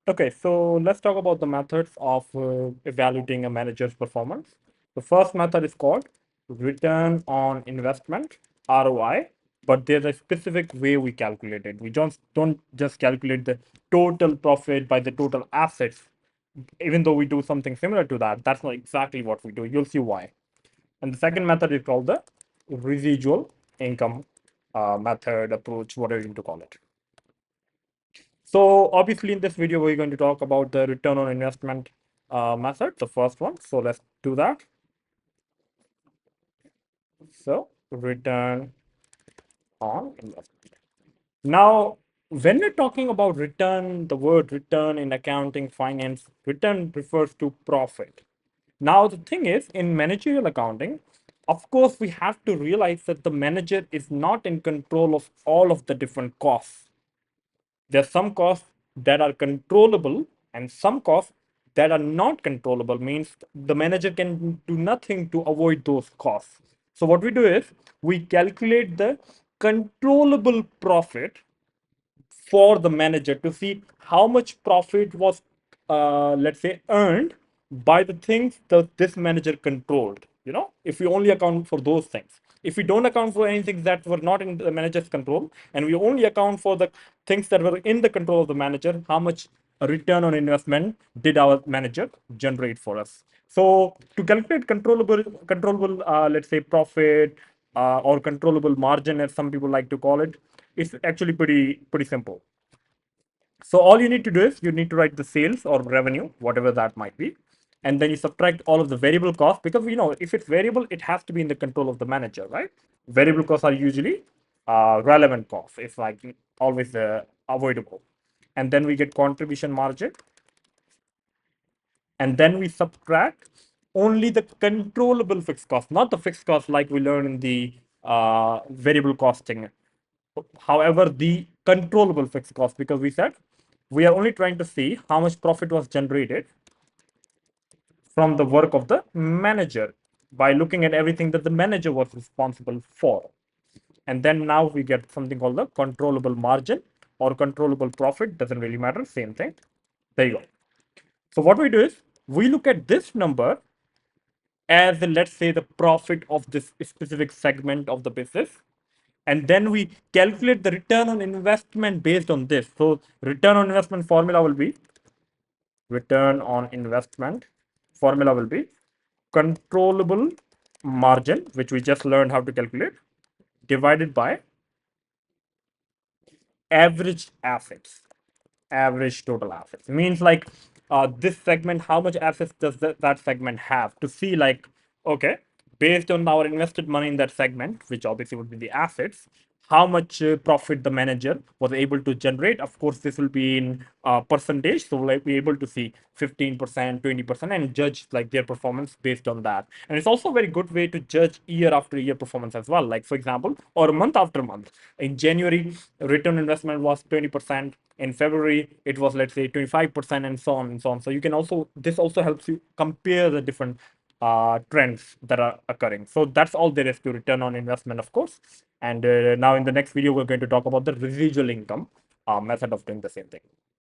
Okay, so let's talk about the methods of evaluating a manager's performance. The first method is called return on investment, ROI, but there's a specific way we calculate it. We don't just calculate the total profit by the total assets, even though we do something similar to that. That's not exactly what we do. You'll see why. And the second method is called the residual income method, approach, whatever you want to call it. So obviously in this video, we're going to talk about the return on investment method, the first one. So let's do that. So return on investment. Now, when we're talking about return, the word return in accounting, finance, return refers to profit. Now, the thing is, in managerial accounting, of course, we have to realize that the manager is not in control of all of the different costs. There are some costs that are controllable and some costs that are not controllable, means the manager can do nothing to avoid those costs. So what we do is we calculate the controllable profit for the manager to see how much profit was, let's say, earned by the things that this manager controlled. If we only account for those things, if we don't account for anything that were not in the manager's control, and we only account for the things that were in the control of the manager, how much return on investment did our manager generate for us? So to calculate controllable, let's say, profit, or controllable margin, as some people like to call it, it's actually pretty simple. So all you need to do is you need to write the sales or revenue, whatever that might be, and then you subtract all of the variable costs, because if it's variable, it has to be in the control of the manager, right? Variable costs are usually relevant costs. It's like always avoidable. And then we get contribution margin, and then we subtract only the controllable fixed cost, not the fixed cost like we learn in the variable costing. However, the controllable fixed cost, because we said we are only trying to see how much profit was generated from the work of the manager by looking at everything that the manager was responsible for. And then now we get something called the controllable margin or controllable profit, doesn't really matter, same thing. There you go. So what we do is we look at this number as let's say the profit of this specific segment of the business, and then we calculate the return on investment based on this. So return on investment formula will be return on investment formula will be controllable margin, which we just learned how to calculate, divided by average assets, average total assets. Means like, this segment, how much assets does that segment have, to see like, okay, based on our invested money in that segment, which obviously would be the assets, how much profit the manager was able to generate. Of course, this will be in percentage, so we'll be able to see 15%, 20%, and judge like their performance based on that. And it's also a very good way to judge year after year performance as well, like for example, or month after month. In January, return on investment was 20%. In February, it was, let's say, 25%, and so on and so on. So you can also, this also helps you compare the different trends that are occurring. So that's all there is to return on investment, of course. And now in the next video, we're going to talk about the residual income method of doing the same thing.